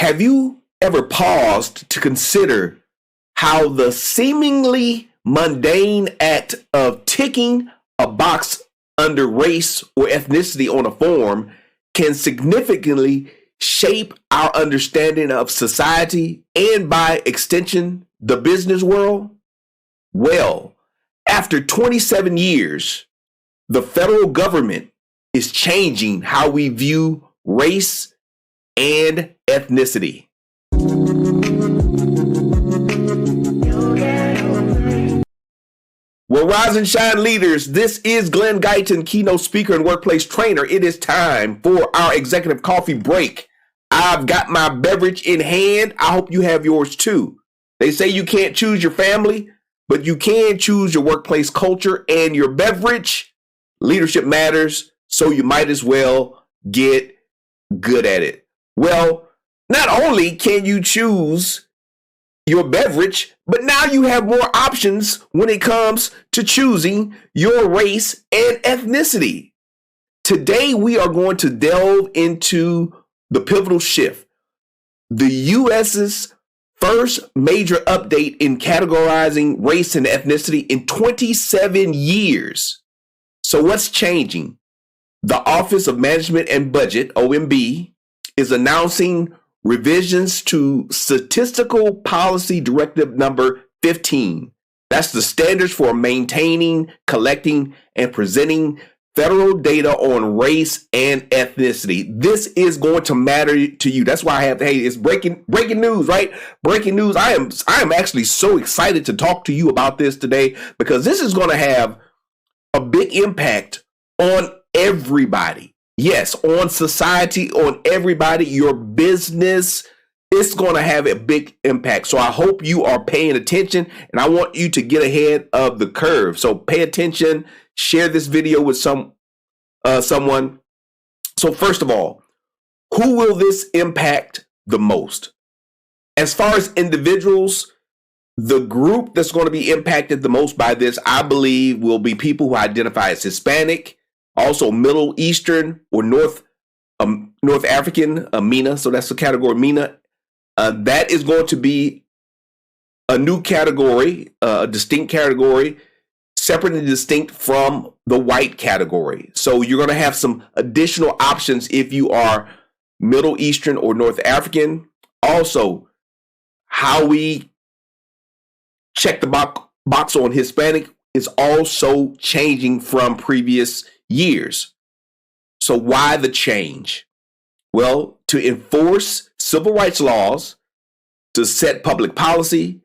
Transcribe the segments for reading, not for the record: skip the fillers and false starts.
Have you ever paused to consider how the seemingly mundane act of ticking a box under race or ethnicity on a form can significantly shape our understanding of society and, by extension, the business world? Well, after 27 years, the federal government is changing how we view race and ethnicity. Well, rise and shine, leaders. This is Glen, Guyton, keynote speaker and workplace trainer. It is time for our executive coffee break. I've got my beverage in hand. I hope you have yours too. They say you can't choose your family, but you can choose your workplace culture and your beverage. Leadership matters, so you might as well get good at it. Well, not only can you choose your beverage, but now you have more options when it comes to choosing your race and ethnicity. Today, we are going to delve into the pivotal shift, the U.S.'s first major update in categorizing race and ethnicity in 27 years. So what's changing? The Office of Management and Budget, OMB, is announcing revisions to Statistical Policy Directive number 15. That's the standards for maintaining, collecting, and presenting federal data on race and ethnicity. This is going to matter to you. That's why I have, hey, it's breaking news, right? Breaking news. I am actually so excited to talk to you about this today because this is going to have a big impact on everybody. Yes, on society, on everybody, your business. It's going to have a big impact. So I hope you are paying attention, and I want you to get ahead of the curve. So pay attention, share this video with someone. So first of all, who will this impact the most? As far as individuals, the group that's going to be impacted the most by this, I believe, will be people who identify as Hispanic, also Middle Eastern or North African, MENA. So that's the category MENA. That is going to be a new category, a distinct category, separate and distinct from the white category. So you're going to have some additional options if you are Middle Eastern or North African. Also, how we check the box on Hispanic is also changing from previous years. So why the change? Well, to enforce civil rights laws, to set public policy,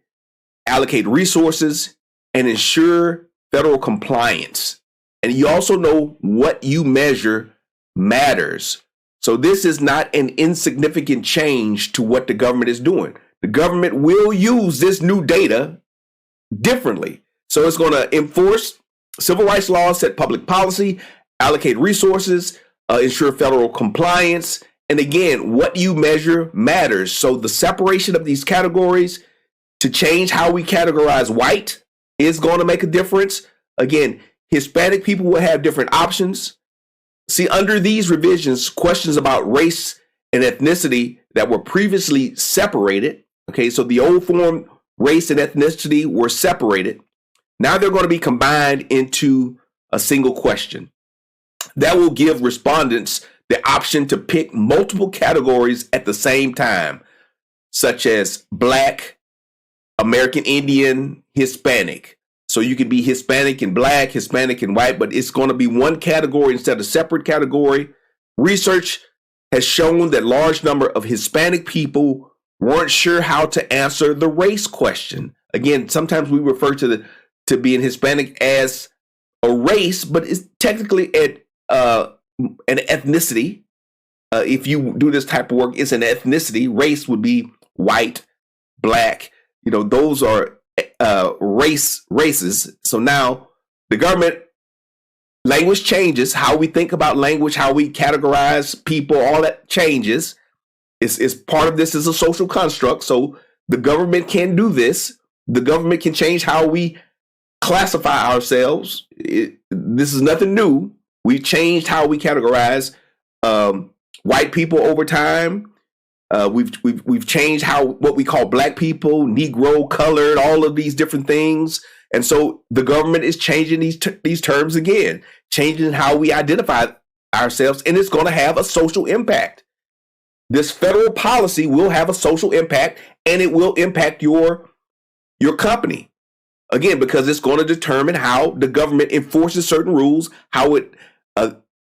allocate resources, and ensure federal compliance. And you also know what you measure matters. So this is not an insignificant change to what the government is doing. The government will use this new data differently. So it's going to enforce civil rights laws, set public policy, allocate resources, ensure federal compliance. And again, what you measure matters. So the separation of these categories to change how we categorize white is going to make a difference. Again, Hispanic people will have different options. See, under these revisions, questions about race and ethnicity that were previously separated, okay, so the old form race and ethnicity were separated. Now they're going to be combined into a single question. That will give respondents the option to pick multiple categories at the same time, such as Black, American Indian, Hispanic. So you can be Hispanic and Black, Hispanic and white, but it's going to be one category instead of separate category. Research has shown that large number of Hispanic people weren't sure how to answer the race question. Again, sometimes we refer to being Hispanic as a race, but it's technically an ethnicity. If you do this type of work, it's an ethnicity. Race would be white, Black. You know, those are races. So now the government language changes. How we think about language, how we categorize people, all that changes. Is part of this is a social construct. So the government can do this. The government can change how we classify ourselves. This is nothing new. We changed how we categorize white people over time. We've changed what we call black people, Negro, colored, all of these different things. And so the government is changing these terms again, changing how we identify ourselves, and it's going to have a social impact. This federal policy will have a social impact, and it will impact your company. Again, because it's going to determine how the government enforces certain rules, how it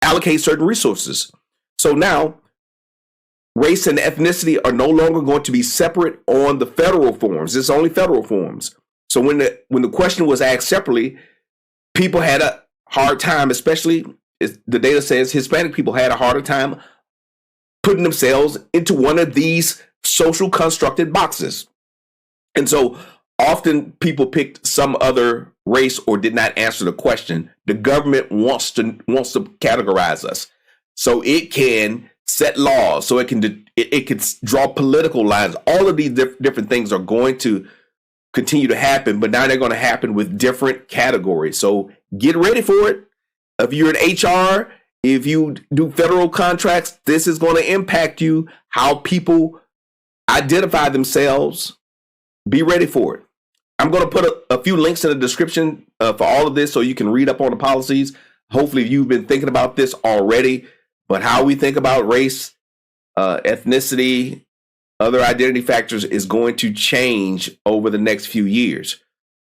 allocates certain resources. So now, race and ethnicity are no longer going to be separate on the federal forms. It's only federal forms. So when the question was asked separately, people had a hard time, especially the data says Hispanic people had a harder time putting themselves into one of these social constructed boxes. And so often people picked some other race or did not answer the question. The government wants to categorize us so it can set laws, so it can draw political lines. All of these different things are going to continue to happen, but now they're going to happen with different categories. So get ready for it. If you're in HR, if you do federal contracts, this is going to impact you, how people identify themselves. Be ready for it. I'm going to put a few links in the description for all of this so you can read up on the policies. Hopefully you've been thinking about this already, but how we think about race, ethnicity, other identity factors is going to change over the next few years.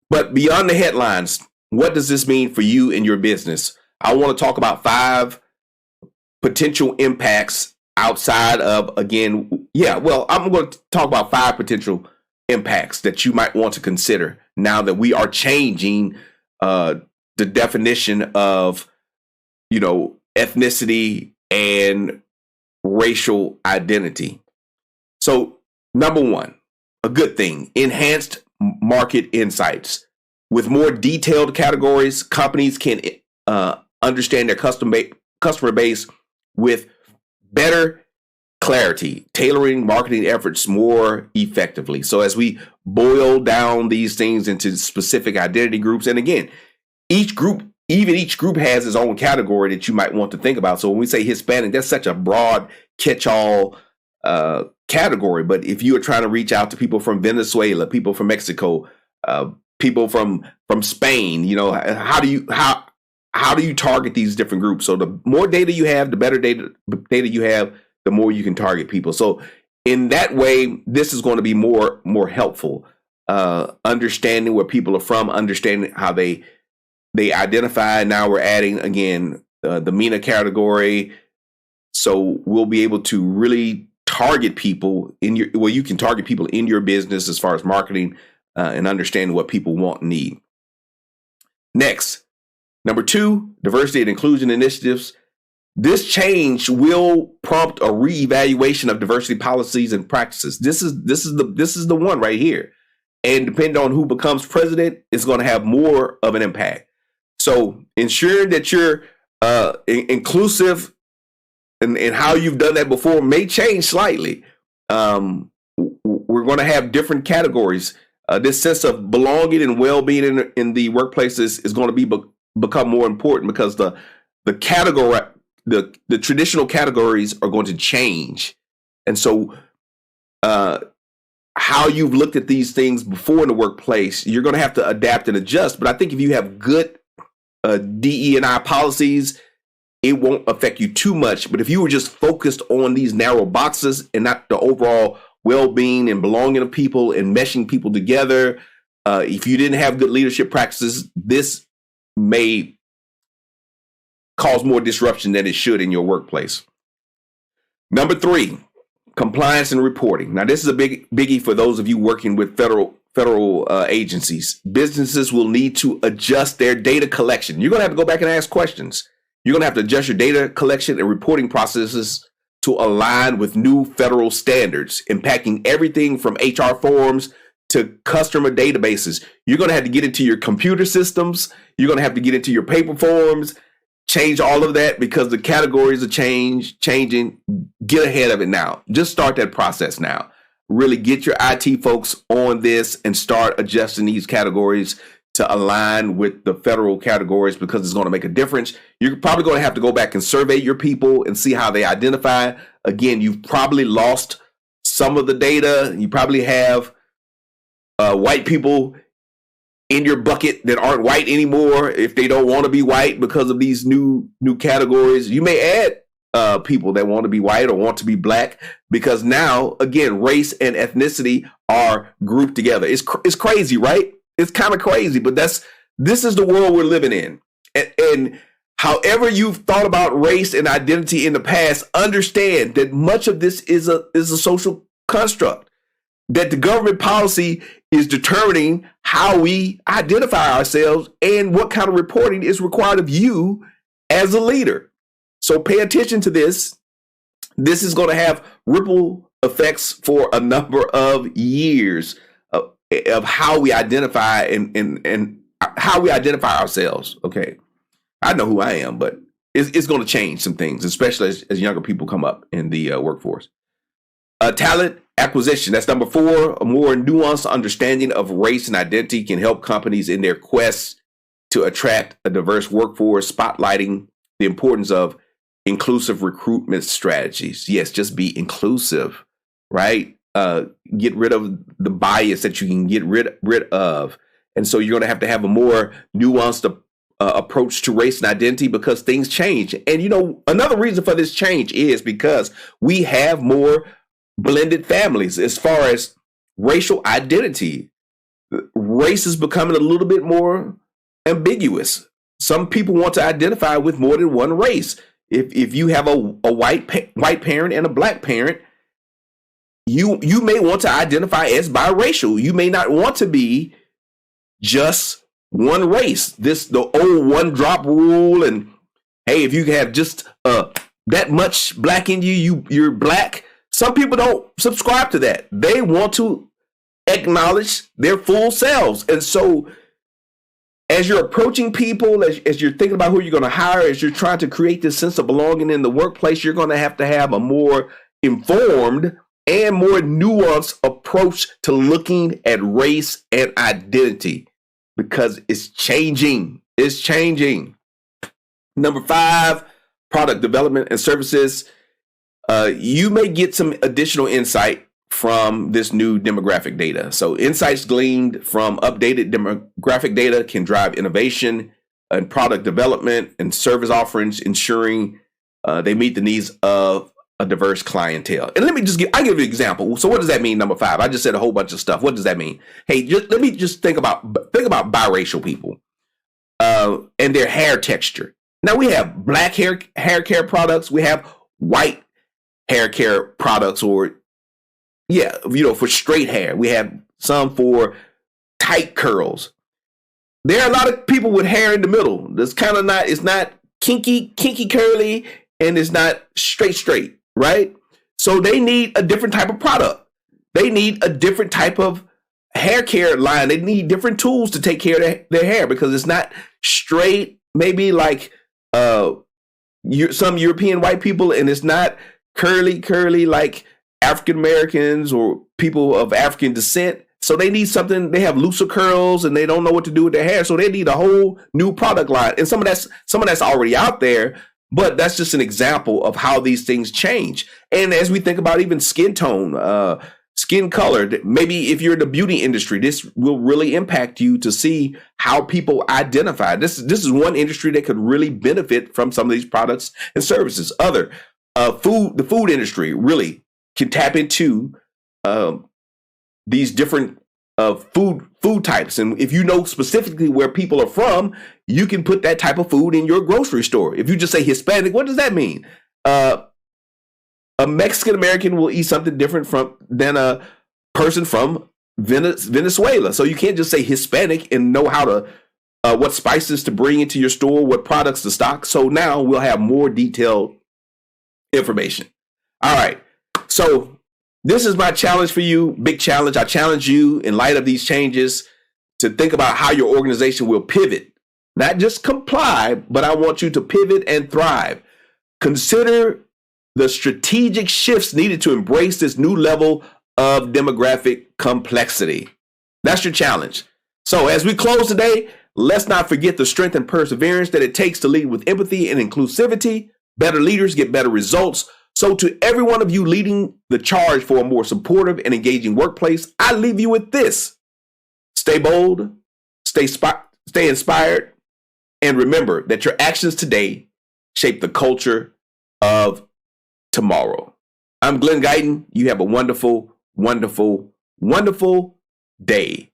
But beyond the headlines, what does this mean for you and your business? I want to talk about 5 potential impacts outside of, I'm going to talk about 5 potential impacts that you might want to consider now that we are changing the definition of, ethnicity and racial identity. So, number 1, a good thing, enhanced market insights. With more detailed categories, companies can understand their customer base with better clarity, tailoring marketing efforts more effectively. So as we boil down these things into specific identity groups, and again, each group has its own category that you might want to think about. So when we say Hispanic, that's such a broad catch-all category. But if you are trying to reach out to people from Venezuela, people from Mexico, people from Spain, how do you target these different groups? So the more data you have, the better data you have, the more you can target people. So in that way, this is going to be more helpful. Understanding where people are from, understanding how they identify. Now we're adding again the MENA category, so we'll be able to really target people you can target people in your business as far as marketing and understanding what people want and need. Next, number 2, diversity and inclusion initiatives. This change will prompt a reevaluation of diversity policies and practices. This is the one right here. And depending on who becomes president, it's going to have more of an impact. So ensuring that you're inclusive and how you've done that before may change slightly. We're going to have different categories. This sense of belonging and well-being in the workplaces is going to become more important because the traditional categories are going to change. And so how you've looked at these things before in the workplace, you're going to have to adapt and adjust. But I think if you have good DE&I policies, it won't affect you too much. But if you were just focused on these narrow boxes and not the overall well-being and belonging of people and meshing people together, if you didn't have good leadership practices, this may cause more disruption than it should in your workplace. Number 3, compliance and reporting. Now, this is a biggie for those of you working with federal agencies. Businesses will need to adjust their data collection. You're going to have to go back and ask questions. You're going to have to adjust your data collection and reporting processes to align with new federal standards, impacting everything from HR forms to customer databases. You're going to have to get into your computer systems. You're going to have to get into your paper forms, change all of that because the categories are changing. Get ahead of it now. Just start that process now. Really get your IT folks on this and start adjusting these categories to align with the federal categories because it's going to make a difference. You're probably going to have to go back and survey your people and see how they identify. Again, you've probably lost some of the data. You probably have white people in your bucket that aren't white anymore if they don't want to be white because of these new categories. You may add people that want to be white or want to be black because now, again, race and ethnicity are grouped together. It's crazy, right? It's kind of crazy, but this is the world we're living in. And however you've thought about race and identity in the past, understand that much of this is a social construct, that the government policy is determining how we identify ourselves and what kind of reporting is required of you as a leader. So pay attention to this. This is going to have ripple effects for a number of years of how we identify and how we identify ourselves. Okay. I know who I am, but it's going to change some things, especially as younger people come up in the workforce. Talent acquisition. That's number 4. A more nuanced understanding of race and identity can help companies in their quest to attract a diverse workforce, spotlighting the importance of inclusive recruitment strategies. Yes, just be inclusive, right? Get rid of the bias that you can get rid of. And so you're going to have a more nuanced approach to race and identity because things change. And, another reason for this change is because we have more blended families as far as racial identity. Race is becoming a little bit more ambiguous. Some people want to identify with more than one race. If you have a white parent and a black parent, you may want to identify as biracial. You may not want to be just one race. The old one drop rule, and hey, if you have just that much black in you're black. Some people don't subscribe to that. They want to acknowledge their full selves. And so as you're approaching people, as you're thinking about who you're going to hire, as you're trying to create this sense of belonging in the workplace, you're going to have a more informed and more nuanced approach to looking at race and identity because it's changing. It's changing. Number 5, product development and services. You may get some additional insight from this new demographic data. So insights gleaned from updated demographic data can drive innovation and product development and service offerings, ensuring they meet the needs of a diverse clientele. And let me just I'll give you an example. So what does that mean, number 5? I just said a whole bunch of stuff. What does that mean? Hey, let me just think about biracial people and their hair texture. Now we have black hair care products. We have white hair care products, or for straight hair. We have some for tight curls. There are a lot of people with hair in the middle. That's kind of it's not kinky curly, and it's not straight, right? So they need a different type of product. They need a different type of hair care line. They need different tools to take care of their hair because it's not straight, maybe like some European white people, and it's not curly like African Americans or people of African descent. So they need something. They have looser curls and they don't know what to do with their hair. So they need a whole new product line. And some of that's already out there, but that's just an example of how these things change. And as we think about even skin tone, skin color, maybe if you're in the beauty industry, this will really impact you to see how people identify. This is one industry that could really benefit from some of these products and services. The food industry really can tap into these different food types. And if you know specifically where people are from, you can put that type of food in your grocery store. If you just say Hispanic, what does that mean? A Mexican American will eat something different than a person from Venezuela. So you can't just say Hispanic and know how to what spices to bring into your store, what products to stock. So now we'll have more detailed information. All right. So this is my challenge for you. Big challenge. I challenge you in light of these changes to think about how your organization will pivot, not just comply, but I want you to pivot and thrive. Consider the strategic shifts needed to embrace this new level of demographic complexity. That's your challenge. So as we close today, let's not forget the strength and perseverance that it takes to lead with empathy and inclusivity. Better leaders get better results. So to every one of you leading the charge for a more supportive and engaging workplace, I leave you with this. Stay bold, stay inspired, and remember that your actions today shape the culture of tomorrow. I'm Glen Guyton. You have a wonderful, wonderful, wonderful day.